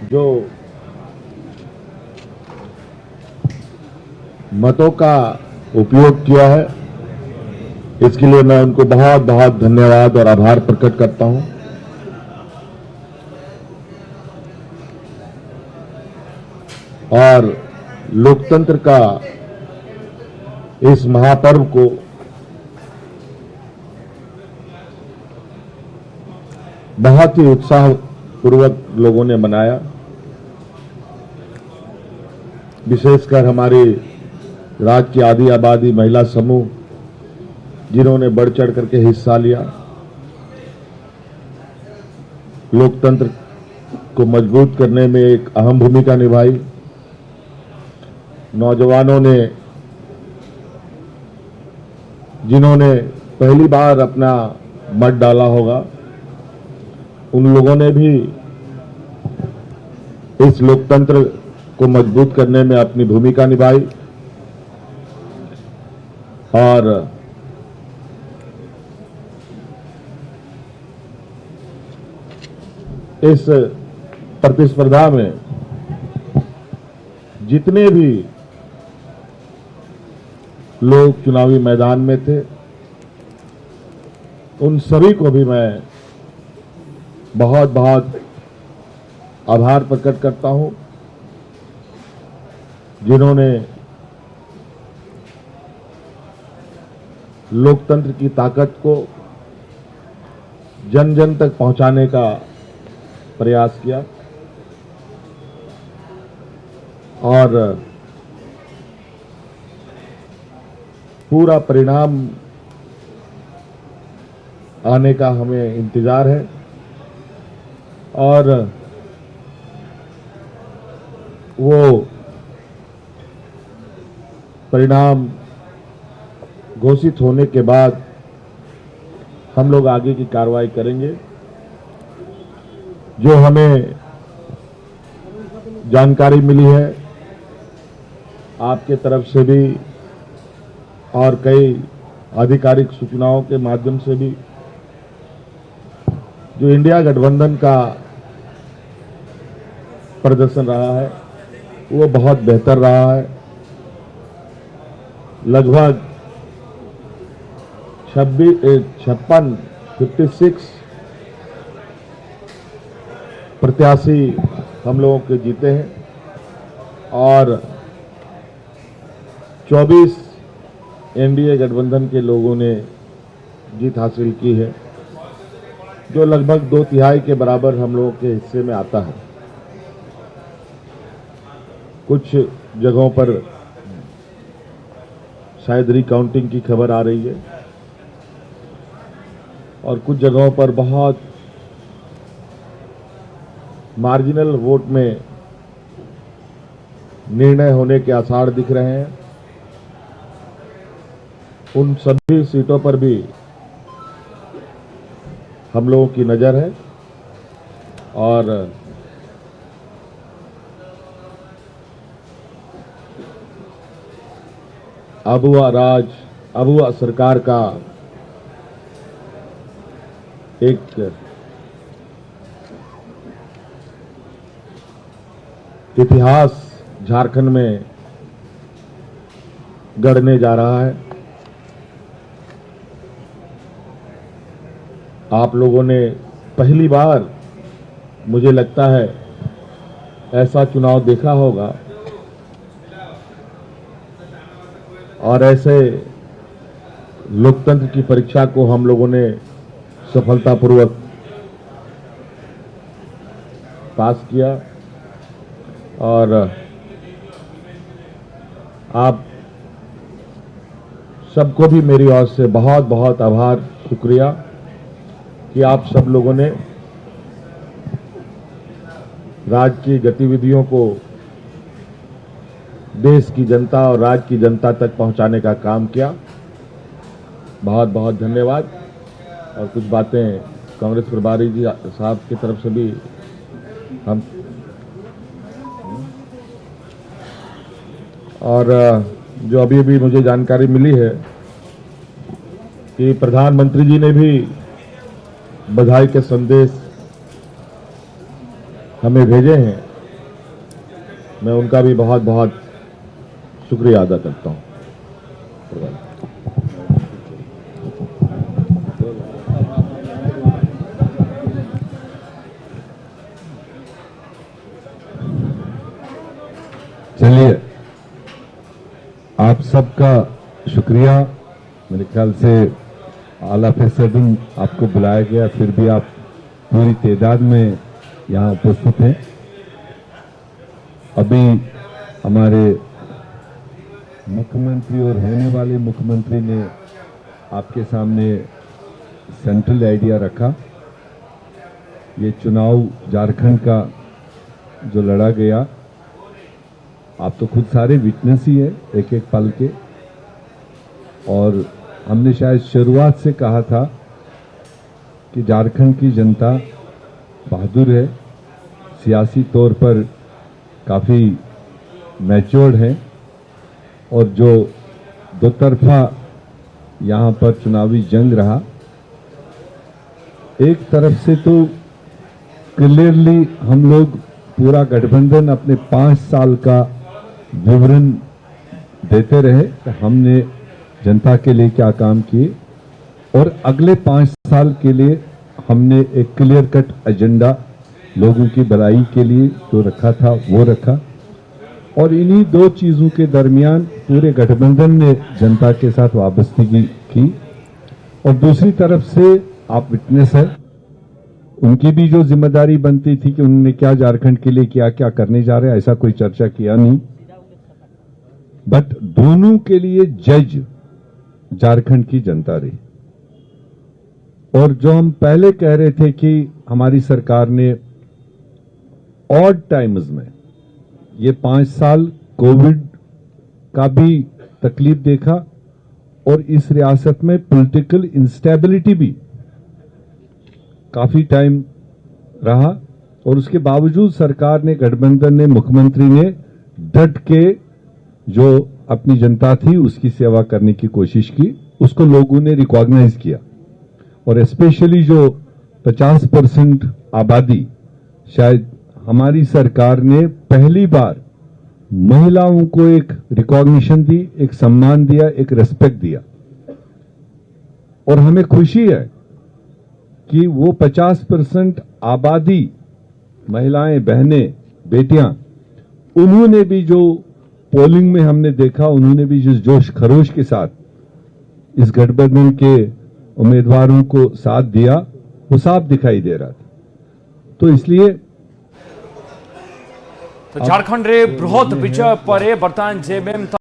जो मतों का उपयोग किया है, इसके लिए मैं उनको बहुत बहुत धन्यवाद और आभार प्रकट करता हूं। और लोकतंत्र का इस महापर्व को बहुत ही उत्साहपूर्वक लोगों ने मनाया। विशेषकर हमारी राज्य की आधी आबादी महिला समूह, जिन्होंने बढ़ चढ़ करके हिस्सा लिया, लोकतंत्र को मजबूत करने में एक अहम भूमिका निभाई। नौजवानों ने, जिन्होंने पहली बार अपना मत डाला होगा, उन लोगों ने भी इस लोकतंत्र को मजबूत करने में अपनी भूमिका निभाई। और इस प्रतिस्पर्धा में जितने भी लोग चुनावी मैदान में थे, उन सभी को भी मैं बहुत बहुत आभार प्रकट करता हूं, जिन्होंने लोकतंत्र की ताकत को जन जन तक पहुंचाने का प्रयास किया। और पूरा परिणाम आने का हमें इंतजार है। और वो परिणाम घोषित होने के बाद हम लोग आगे की कार्रवाई करेंगे। जो हमें जानकारी मिली है आपके तरफ से भी और कई आधिकारिक सूचनाओं के माध्यम से भी, जो इंडिया गठबंधन का प्रदर्शन रहा है वो बहुत बेहतर रहा है। लगभग 56 प्रत्याशी हम लोगों के जीते हैं और 24 एनडीए गठबंधन के लोगों ने जीत हासिल की है, जो लगभग 2/3 के बराबर हम लोगों के हिस्से में आता है। कुछ जगहों पर शायद रिकाउंटिंग की खबर आ रही है और कुछ जगहों पर बहुत मार्जिनल वोट में निर्णय होने के आसार दिख रहे हैं। उन सभी सीटों पर भी हम लोगों की नजर है और अबुआ सरकार का एक इतिहास झारखंड में गढ़ने जा रहा है। आप लोगों ने पहली बार, मुझे लगता है, ऐसा चुनाव देखा होगा और ऐसे लोकतंत्र की परीक्षा को हम लोगों ने सफलतापूर्वक पास किया। और आप सबको भी मेरी ओर से बहुत बहुत आभार, शुक्रिया कि आप सब लोगों ने राज्य की गतिविधियों को देश की जनता और राज्य की जनता तक पहुंचाने का काम किया। बहुत बहुत धन्यवाद। और कुछ बातें कांग्रेस प्रभारी जी साहब की तरफ से भी हम, और जो अभी अभी मुझे जानकारी मिली है कि प्रधानमंत्री जी ने भी बधाई के संदेश हमें भेजे हैं। मैं उनका भी बहुत बहुत शुक्रिया अदा करता हूं। चलिए, आप सबका शुक्रिया। मेरे ख्याल से ऑल ऑफ ए सडन आपको बुलाया गया, फिर भी आप पूरी तादाद में यहाँ उपस्थित हैं। अभी हमारे मुख्यमंत्री और होने वाले मुख्यमंत्री ने आपके सामने सेंट्रल आइडिया रखा। ये चुनाव झारखंड का जो लड़ा गया, आप तो खुद सारे विटनेस ही है एक एक पल के। और हमने शायद शुरुआत से कहा था कि झारखंड की जनता बहादुर है, सियासी तौर पर काफ़ी मैच्योर्ड है, और जो दो तरफा यहाँ पर चुनावी जंग रहा, एक तरफ से तो क्लियरली हम लोग पूरा गठबंधन अपने 5 साल का विवरण देते रहे कि हमने जनता के लिए क्या काम किए, और अगले 5 साल के लिए हमने एक क्लियर कट एजेंडा लोगों की भलाई के लिए जो रखा था वो रखा। और इन्हीं दो चीजों के दरमियान पूरे गठबंधन ने जनता के साथ वाबस्तगी की। और दूसरी तरफ से आप विटनेस है, उनकी भी जो जिम्मेदारी बनती थी कि उन्होंने क्या झारखंड के लिए क्या क्या करने जा रहे हैं, ऐसा कोई चर्चा किया नहीं। बट दोनों के लिए जज झारखंड की जनता रही। और जो हम पहले कह रहे थे कि हमारी सरकार ने ऑड टाइम्स में ये 5 साल कोविड का भी तकलीफ देखा, और इस रियासत में पॉलिटिकल इंस्टेबिलिटी भी काफी टाइम रहा, और उसके बावजूद सरकार ने, गठबंधन ने, मुख्यमंत्री ने डट के जो अपनी जनता थी उसकी सेवा करने की कोशिश की। उसको लोगों ने रिकॉग्नाइज किया। और स्पेशली जो 50% आबादी, शायद हमारी सरकार ने पहली बार महिलाओं को एक रिकॉग्निशन दी, एक सम्मान दिया, एक रेस्पेक्ट दिया। और हमें खुशी है कि वो 50% आबादी, महिलाएं, बहनें, बेटियां, उन्होंने भी जो पोलिंग में हमने देखा, उन्होंने भी जिस जोश खरोश के साथ इस गठबंधन के उम्मीदवारों को साथ दिया, वो साफ दिखाई दे रहा था। तो इसलिए तो झारखंड रे बृहत विजय पर बर्तमान जेएमएम